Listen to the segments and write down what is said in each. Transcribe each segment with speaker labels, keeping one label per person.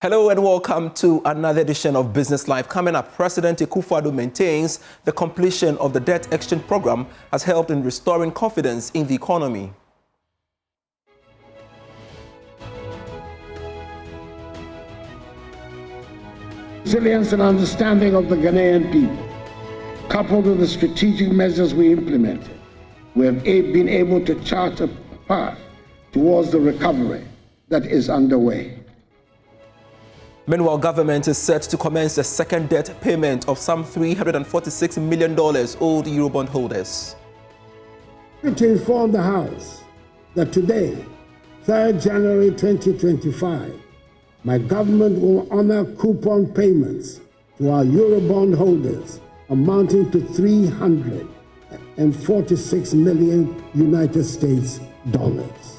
Speaker 1: Hello and welcome to another edition of Business Live. Coming up, President Akufo-Addo maintains the completion of the debt exchange program has helped in restoring confidence in the economy.
Speaker 2: Resilience and understanding of the Ghanaian people, coupled with the strategic measures we implemented, we have been able to chart a path towards the recovery that is underway.
Speaker 1: Meanwhile, government is set to commence a second debt payment of some $346 million owed Eurobond holders.
Speaker 2: To inform the House that today, 3rd January 2025, my government will honor coupon payments to our Eurobond holders amounting to $346 million United States dollars.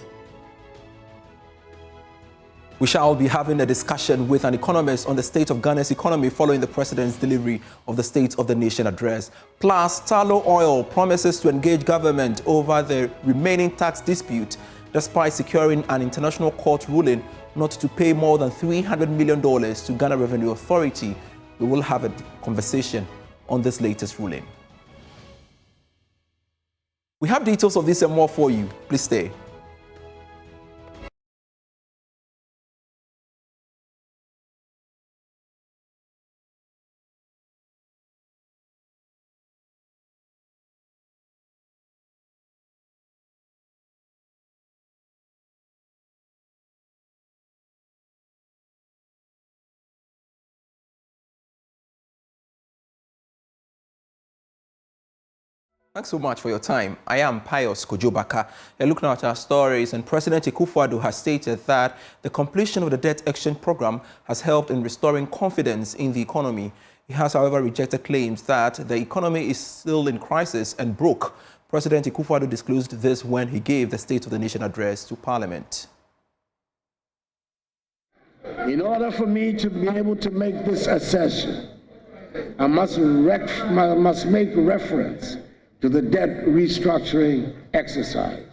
Speaker 1: We shall be having a discussion with an economist on the state of Ghana's economy following the president's delivery of the State of the Nation address. Plus, Tullow Oil promises to engage government over the remaining tax dispute, despite securing an international court ruling not to pay more than $300 million to Ghana Revenue Authority. We will have a conversation on this latest ruling. We have details of this and more for you. Please stay. Thanks so much for your time. I am Pius Kojobaka. You're looking at our stories, and President Akufo-Addo has stated that the completion of the debt exchange program has helped in restoring confidence in the economy. He has, however, rejected claims that the economy is still in crisis and broke. President Akufo-Addo disclosed this when he gave the State of the Nation address to Parliament.
Speaker 2: In order for me to be able to make this assertion, I must make reference to the debt restructuring exercise.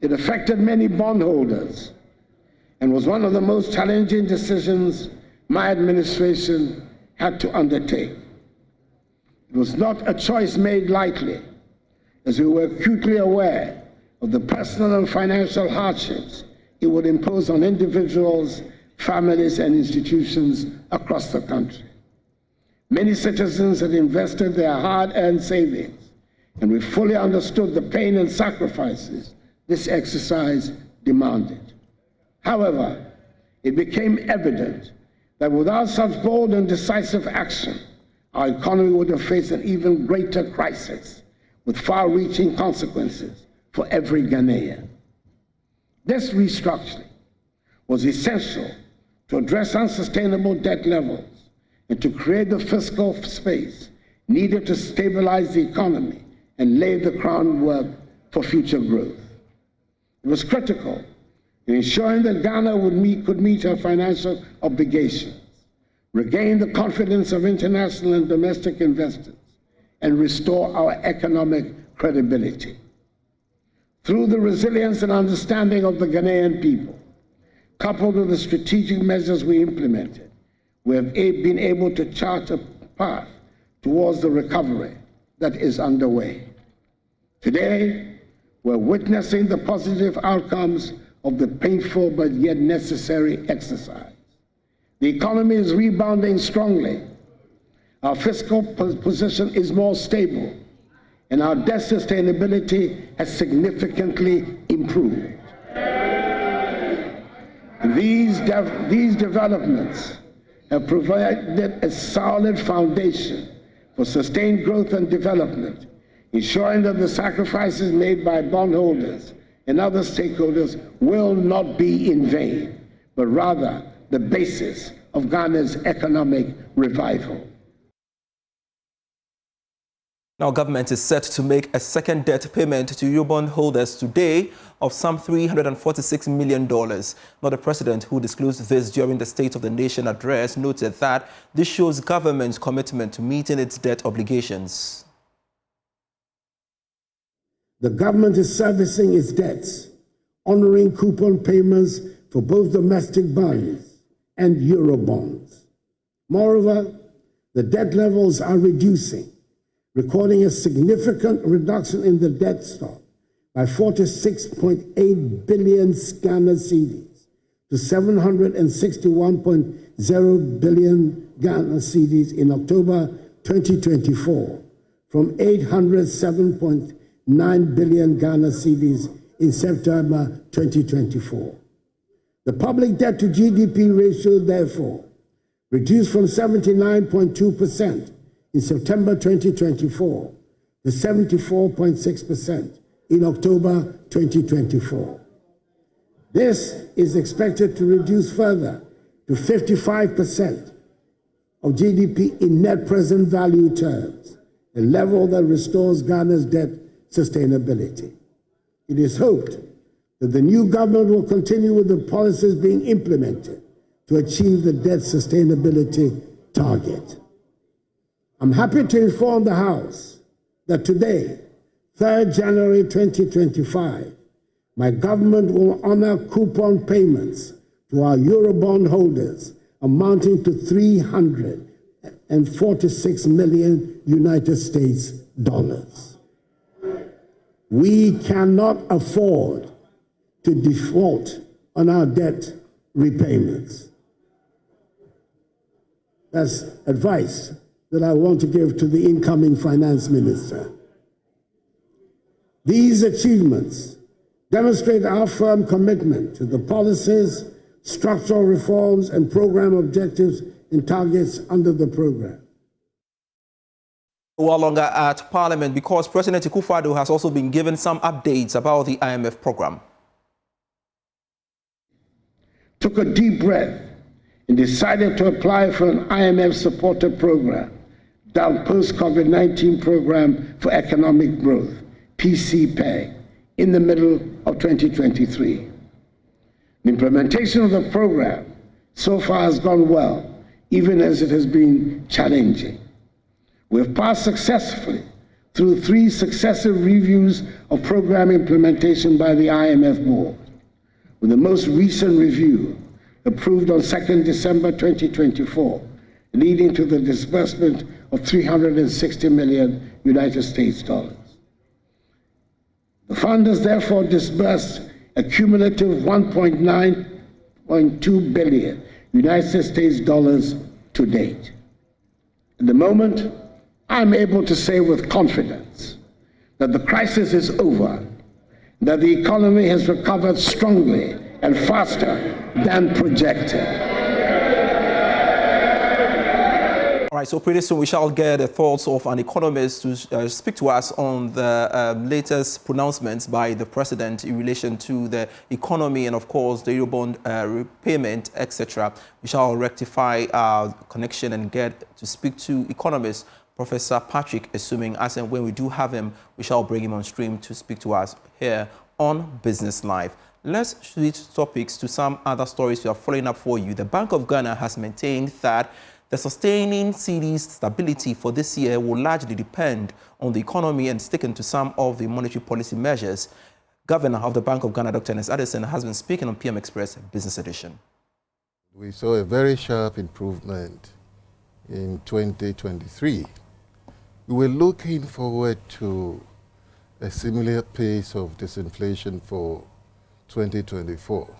Speaker 2: It affected many bondholders and was one of the most challenging decisions my administration had to undertake. It was not a choice made lightly, as we were acutely aware of the personal and financial hardships it would impose on individuals, families, and institutions across the country. Many citizens had invested their hard-earned savings, and we fully understood the pain and sacrifices this exercise demanded. However, it became evident that without such bold and decisive action, our economy would have faced an even greater crisis with far-reaching consequences for every Ghanaian. This restructuring was essential to address unsustainable debt levels and to create the fiscal space needed to stabilize the economy and lay the groundwork for future growth. It was critical in ensuring that Ghana could meet her financial obligations, regain the confidence of international and domestic investors, and restore our economic credibility. Through the resilience and understanding of the Ghanaian people, coupled with the strategic measures we implemented, we have been able to chart a path towards the recovery that is underway. Today, we're witnessing the positive outcomes of the painful but yet necessary exercise. The economy is rebounding strongly. Our fiscal position is more stable, and our debt sustainability has significantly improved. These developments have provided a solid foundation for sustained growth and development, ensuring that the sacrifices made by bondholders and other stakeholders will not be in vain, but rather the basis of Ghana's economic revival.
Speaker 1: Now, government is set to make a second debt payment to Eurobond holders today of some $346 million. Now, the president, who disclosed this during the State of the Nation address, noted that this shows government's commitment to meeting its debt obligations.
Speaker 2: The government is servicing its debts, honoring coupon payments for both domestic bonds and Eurobonds. Moreover, the debt levels are reducing, recording a significant reduction in the debt stock by 46.8 billion Ghana cedis to 761.0 billion Ghana cedis in October 2024, from 807.9 billion Ghana cedis in September 2024. The public debt to GDP ratio, therefore, reduced from 79.2% in September 2024 to 74.6% in October 2024. This is expected to reduce further to 55% of GDP in net present value terms, a level that restores Ghana's debt sustainability. It is hoped that the new government will continue with the policies being implemented to achieve the debt sustainability target. I'm happy to inform the House that today, 3rd January 2025, my government will honor coupon payments to our Eurobond holders amounting to $346 million United States dollars. We cannot afford to default on our debt repayments. That's advice that I want to give to the incoming finance minister. These achievements demonstrate our firm commitment to the policies, structural reforms, and program objectives and targets under the program.
Speaker 1: No longer at Parliament because President Akufo-Addo has also been given some updates about the IMF program.
Speaker 2: Took a deep breath and decided to apply for an IMF-supported program, dubbed Post-COVID-19 Program for Economic Growth, PCPEG, in the middle of 2023. The implementation of the program so far has gone well, even as it has been challenging. We have passed successfully through 3 successive reviews of program implementation by the IMF board, with the most recent review approved on 2nd December 2024, leading to the disbursement of $360 million United States dollars. The fund has therefore disbursed a cumulative $1.9 billion United States dollars to date. At the moment, I'm able to say with confidence that the crisis is over, that the economy has recovered strongly and faster than projected.
Speaker 1: All right, so pretty soon we shall get the thoughts of an economist to speak to us on the latest pronouncements by the president in relation to the economy and, of course, the Eurobond repayment, etc. We shall rectify our connection and get to speak to economist Professor Patrick, assuming as and when we do have him, we shall bring him on stream to speak to us here on Business Live. Let's switch topics to some other stories we are following up for you. The Bank of Ghana has maintained that the sustaining cedi's stability for this year will largely depend on the economy and sticking to some of the monetary policy measures. Governor of the Bank of Ghana, Dr. Ernest Addison, has been speaking on PM Express Business Edition.
Speaker 3: We saw a very sharp improvement in 2023. We were looking forward to a similar pace of disinflation for 2024,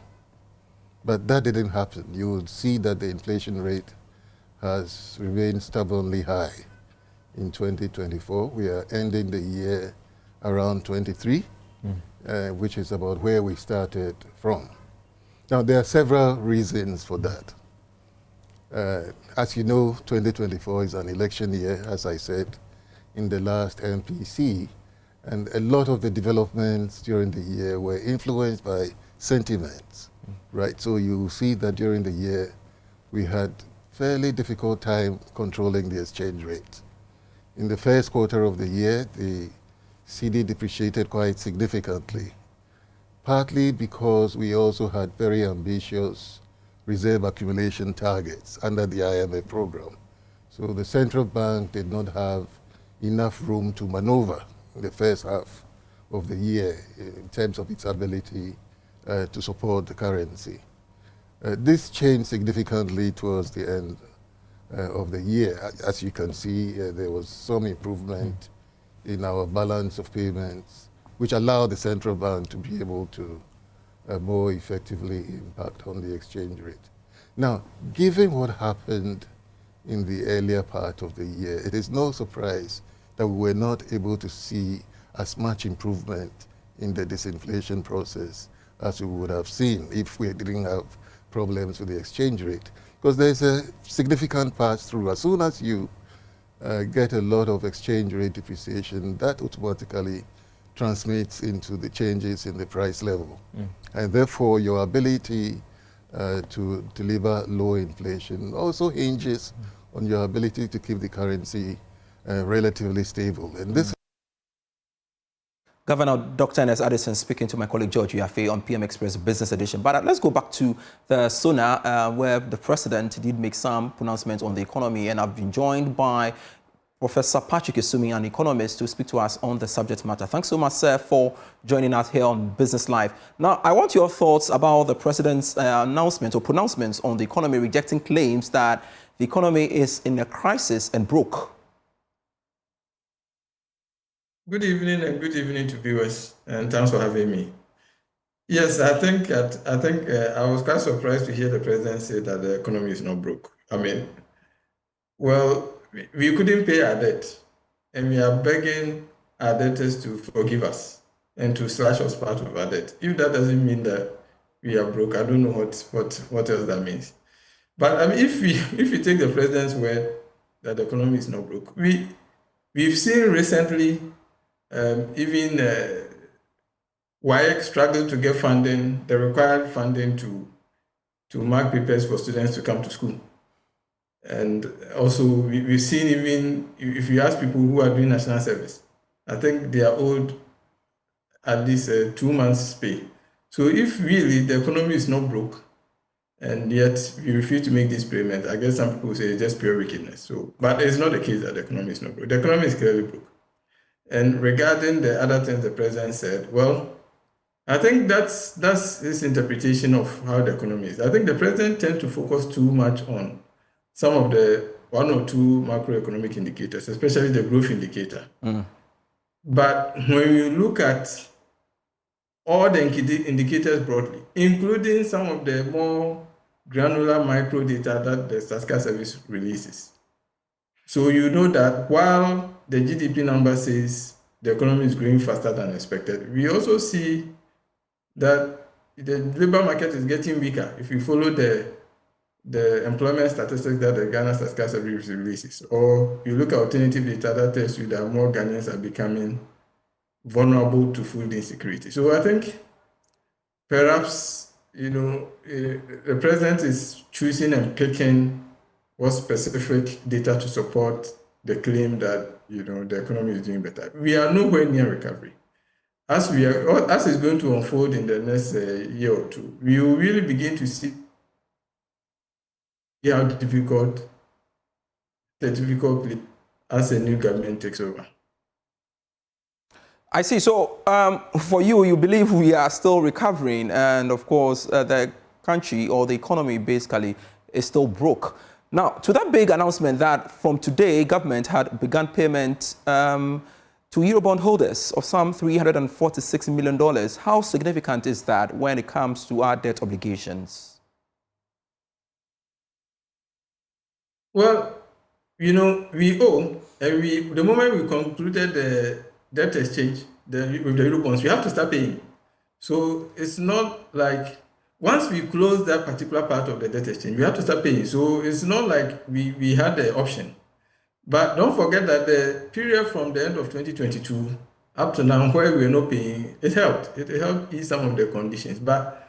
Speaker 3: but that didn't happen. You will see that the inflation rate has remained stubbornly high in 2024. We are ending the year around 23, which is about where we started from. Now, there are several reasons for that. As you know, 2024 is an election year, as I said, in the last MPC, and a lot of the developments during the year were influenced by sentiments, right? So you see that during the year, we had fairly difficult time controlling the exchange rate. In the first quarter of the year, the cedi depreciated quite significantly, partly because we also had very ambitious reserve accumulation targets under the IMF program. So the central bank did not have enough room to maneuver in the first half of the year in terms of its ability to support the currency. This changed significantly towards the end of the year. As you can see, there was some improvement in our balance of payments, which allowed the central bank to be able to more effectively impact on the exchange rate. Now, given what happened in the earlier part of the year, it is no surprise that we were not able to see as much improvement in the disinflation process as we would have seen if we didn't have problems with the exchange rate. Because there's a significant pass-through. As soon as you get a lot of exchange rate depreciation, that automatically transmits into the changes in the price level. And therefore, your ability to deliver low inflation also hinges on your ability to keep the currency relatively stable. And this
Speaker 1: Governor Dr. Ernest Addison speaking to my colleague George Uyafe on PM Express Business Edition. But let's go back to the SONA, where the president did make some pronouncements on the economy, and I've been joined by Professor Patrick Isumi, an economist, to speak to us on the subject matter. Thanks so much, sir, for joining us here on Business Live. Now, I want your thoughts about the president's announcement or pronouncements on the economy, rejecting claims that the economy is in a crisis and broke.
Speaker 4: Good evening and good evening to viewers, and thanks for having me. Yes, I think I was quite surprised to hear the president say that the economy is not broke. I mean, well, we couldn't pay our debt, and we are begging our debtors to forgive us and to slash us part of our debt. If that doesn't mean that we are broke, I don't know what else that means. But I mean, if we take the president's word that the economy is not broke, we've seen recently. Even WIEC struggled to get funding, the required funding to mark papers for students to come to school. And also, we've seen, even if you ask people who are doing national service, I think they are owed at least 2 months' pay. So if really the economy is not broke, and yet we refuse to make this payment, I guess some people say it's just pure wickedness. So, but it's not the case that the economy is not broke. The economy is clearly broke. And regarding the other things the president said, well, I think that's his interpretation of how the economy is. I think the president tends to focus too much on some of the 1 or 2 macroeconomic indicators, especially the growth indicator. But when you look at all the indicators broadly, including some of the more granular micro data that the statistical service releases, so you know that while the GDP number says the economy is growing faster than expected, we also see that the labor market is getting weaker if you follow the employment statistics that the Ghana Statistical Service releases. Or you look at alternative data that tells you that more Ghanaians are becoming vulnerable to food insecurity. So I think perhaps, the president is choosing and picking what specific data to support the claim that the economy is doing better. We are nowhere near recovery. As it's going to unfold in the next year or two, we will really begin to see how difficult as a new government takes over.
Speaker 1: I see. So for you believe we are still recovering, and of course the country or the economy basically is still broke. Now, to that big announcement that from today, government had begun payment to Eurobond holders of some $346 million, how significant is that when it comes to our debt obligations?
Speaker 4: Well, we owe, and the moment we concluded the debt exchange with the Eurobonds, we have to start paying. So it's not like once we close that particular part of the debt exchange, we have to start paying. So it's not like we had the option. But don't forget that the period from the end of 2022 up to now, where we're not paying, it helped. It helped ease some of the conditions. But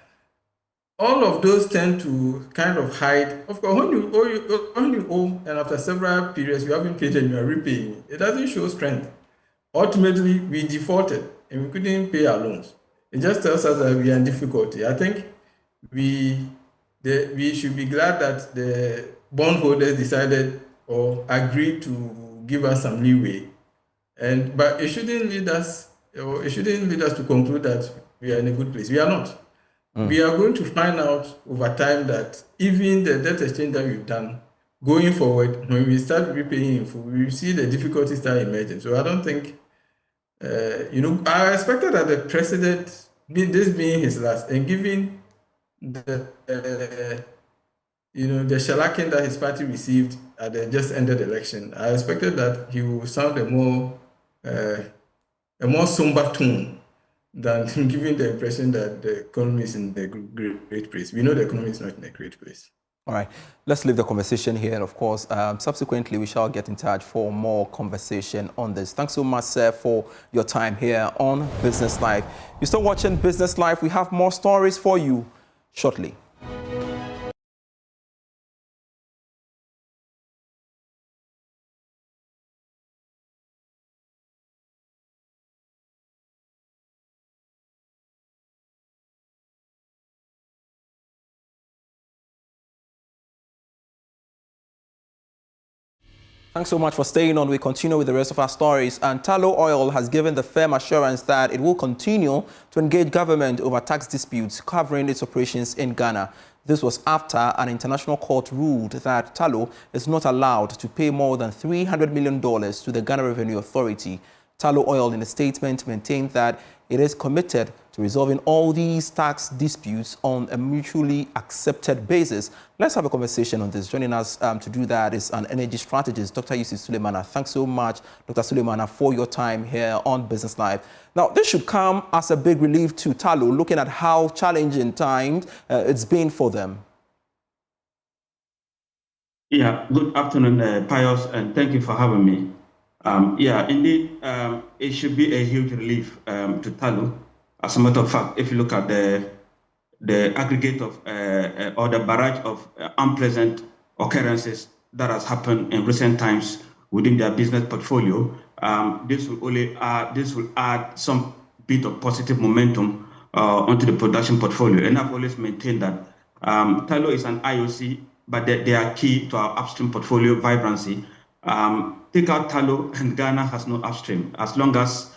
Speaker 4: all of those tend to kind of hide. Of course, when you owe, and after several periods you haven't paid and you are repaying, it doesn't show strength. Ultimately, we defaulted and we couldn't pay our loans. It just tells us that we are in difficulty. I think we should be glad that the bondholders decided or agreed to give us some leeway, but it shouldn't lead us to conclude that we are in a good place. We are not. we are going to find out over time that even the debt exchange that we've done, going forward, when we start repaying in full, we will see the difficulties start emerging. So I don't think, I expected that the president, this being his last, and given the, the shellacking that his party received at the just ended election, I expected that he will sound a more somber tone than giving the impression that the economy is in a great place. We know the economy is not in a great place.
Speaker 1: All right, let's leave the conversation here. And of course, subsequently, we shall get in touch for more conversation on this. Thanks so much, sir, for your time here on Business Live. You're still watching Business Live. We have more stories for you shortly. Thanks so much for staying on. We continue with the rest of our stories. And Tullow Oil has given the firm assurance that it will continue to engage government over tax disputes covering its operations in Ghana. This was after an international court ruled that Tullow is not allowed to pay more than $300 million to the Ghana Revenue Authority. Tullow Oil, in a statement, maintained that it is committed to resolving all these tax disputes on a mutually accepted basis. Let's have a conversation on this. Joining us to do that is an energy strategist, Dr. Yusuf Suleimana. Thanks so much, Dr. Suleimana, for your time here on Business Live. Now, this should come as a big relief to Tullow, looking at how challenging times it's been for them.
Speaker 5: Yeah, good afternoon, Pius, and thank you for having me. Yeah, indeed, it should be a huge relief to Tullow. As a matter of fact, if you look at the aggregate of or the barrage of unpleasant occurrences that has happened in recent times within their business portfolio, this will add some bit of positive momentum onto the production portfolio. And I've always maintained that Tullow is an IOC, but they are key to our upstream portfolio vibrancy. Take out Tullow and Ghana has no upstream. As long as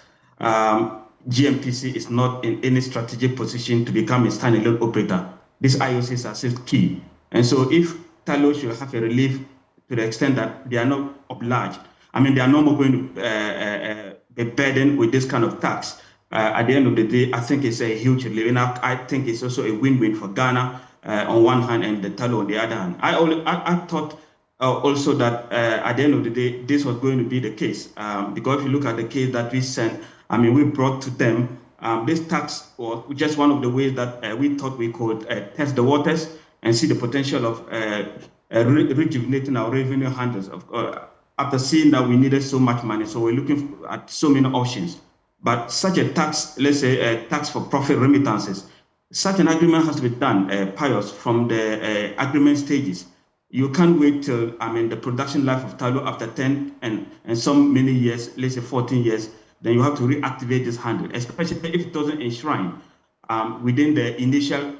Speaker 5: GMPC is not in any strategic position to become a standalone operator, these IOCs are still key. And so if Tullow should have a relief to the extent that they are not obliged, they are no more going to be burdened with this kind of tax, at the end of the day, I think it's a huge relief. And I think it's also a win-win for Ghana on one hand and the Tullow on the other hand. I thought also that at the end of the day, this was going to be the case. Because if you look at the case that we sent, we brought to them, this tax was just one of the ways that we thought we could test the waters and see the potential of rejuvenating our revenue handles. After seeing that we needed so much money, so we're looking at so many options. But such a tax, let's say a tax for profit remittances, such an agreement has to be done, Pius, from the agreement stages. You can't wait till the production life of Tullow after 10 and some many years, let's say 14 years, then you have to reactivate this handle, especially if it doesn't enshrine within the initial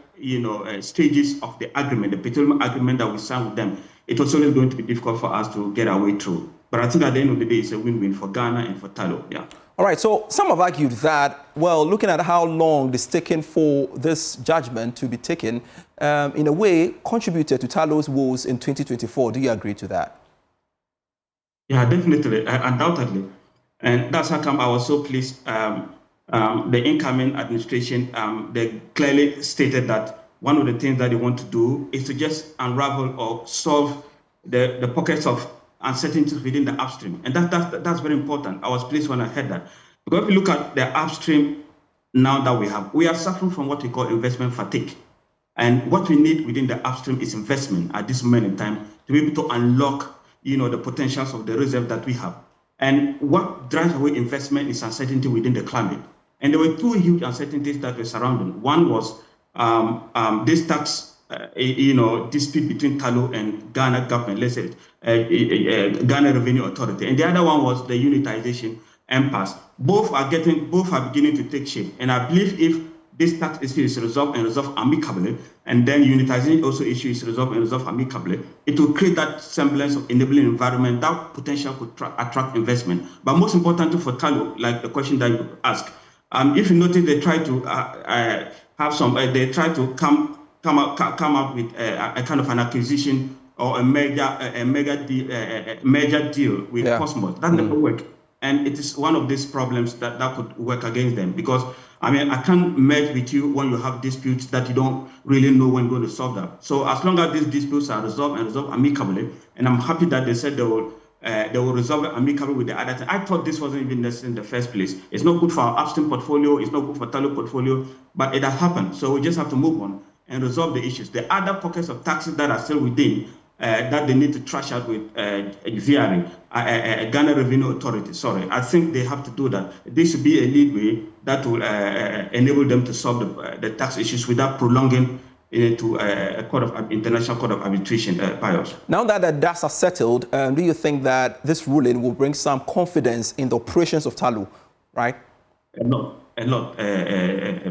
Speaker 5: stages of the agreement, the petroleum agreement that we signed with them. It was always going to be difficult for us to get our way through. But I think at the end of the day, it's a win-win for Ghana and for Tullow. Yeah.
Speaker 1: All right, so some have argued that, well, looking at how long it's taken for this judgment to be taken, in a way, contributed to Tullow's woes in 2024. Do you agree to that?
Speaker 5: Yeah, definitely, undoubtedly. And that's how come I was so pleased. The incoming administration, they clearly stated that one of the things that they want to do is to just unravel or solve the pockets of uncertainties within the upstream. And that's very important. I was pleased when I heard that. Because if you look at the upstream now that we are suffering from what we call investment fatigue. And what we need within the upstream is investment at this moment in time to be able to unlock, the potentials of the reserve that we have. And what drives away investment is uncertainty within the climate. And there were two huge uncertainties that were surrounding. One was this tax, dispute between Tullow and Ghana government, let's say Ghana Revenue Authority. And the other one was the unitization impasse. Both are beginning to take shape. And I believe if this tax issue is resolved amicably, and then unitization also issue is resolved amicably, it will create that semblance of enabling environment that potential could attract investment. But most importantly for Tullow, like the question that you asked, if you notice, they try to have some. They try to come up with a kind of an acquisition or a major deal with Cosmos. That never worked. And it is one of these problems that could work against them, because I mean, I can't merge with you when you have disputes that you don't really know when you're going to solve them. So as long as these disputes are resolved amicably, and I'm happy that they said they will resolve it amicably with the other thing. I thought this wasn't even necessary in the first place. It's not good for our upstream portfolio, it's not good for Tullow portfolio, but it has happened. So we just have to move on and resolve the issues. The other pockets of taxes that are still within, that they need to trash out with VRA, Ghana Revenue Authority, sorry. I think they have to do that. This should be a leadway that will enable them to solve the tax issues without prolonging into a international court of arbitration, Pius.
Speaker 1: Now that the dust are settled, do you think that this ruling will bring some confidence in the operations of Tullow, right?
Speaker 5: A lot,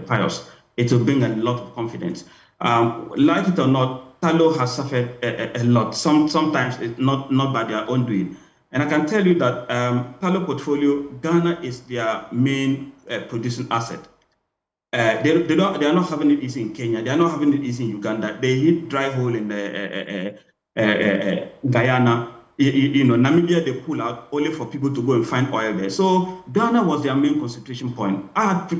Speaker 5: Pius. It will bring a lot of confidence. Like it or not, Tullow has suffered a lot. Sometimes it's not by their own doing. And I can tell you that Tullow portfolio, Ghana is their main producing asset. They are not having it easy in Kenya. They are not having it easy in Uganda. They hit dry hole in Guyana. Namibia, they pull out only for people to go and find oil there. So Ghana was their main concentration point. I had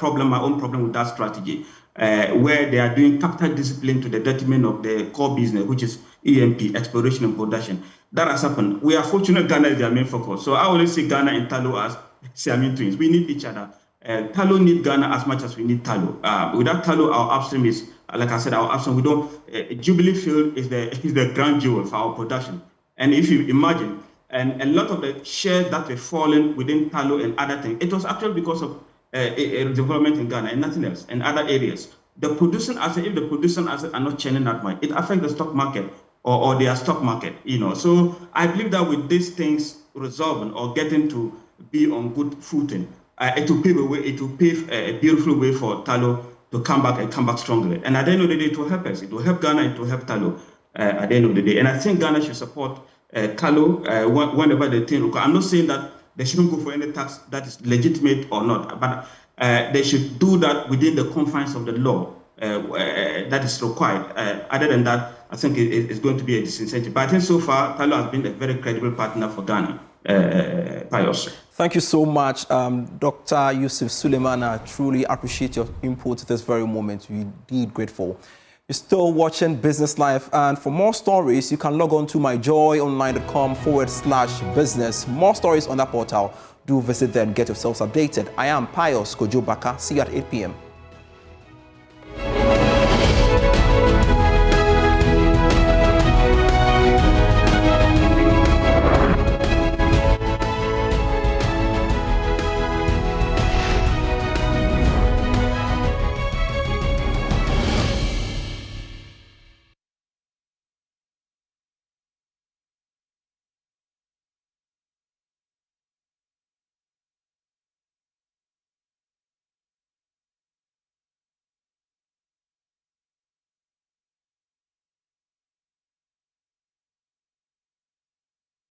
Speaker 5: my own problem with that strategy, where they are doing capital discipline to the detriment of the core business, which is EMP, exploration and production. That has happened. We are fortunate Ghana is their main focus. So I always see Ghana and Tullow as Siamese twins. We need each other. Tullow need Ghana as much as we need Tullow. Without Tullow, our upstream is, like I said, our upstream, we don't, Jubilee Field is the grand jewel for our production. And if you imagine, and a lot of the shares that were falling within Tullow and other things, it was actually because of a development in Ghana and nothing else, and other areas. The producing asset, if the producing assets are not churning that much, it affects the stock market or their stock market, So I believe that with these things resolving or getting to be on good footing, it will pave a way, it will pave a beautiful way for Tullow to come back strongly. And at the end of the day, it will help us. It will help Ghana, it will help Tullow at the end of the day. And I think Ghana should support Tullow whenever they think. I'm not saying that they shouldn't go for any tax that is legitimate or not, but they should do that within the confines of the law that is required. Other than that, I think it's going to be a disincentive. But I think so far, Tullow has been a very credible partner for Ghana. Pius.
Speaker 1: Thank you so much, Dr. Yusuf Suleiman. I truly appreciate your input at this very moment. We're indeed grateful. You're still watching Business Life, and for more stories, you can log on to myjoyonline.com/business. More stories on that portal. Do visit there and get yourselves updated. I am Pius Kojo Baka. See you at 8 p.m.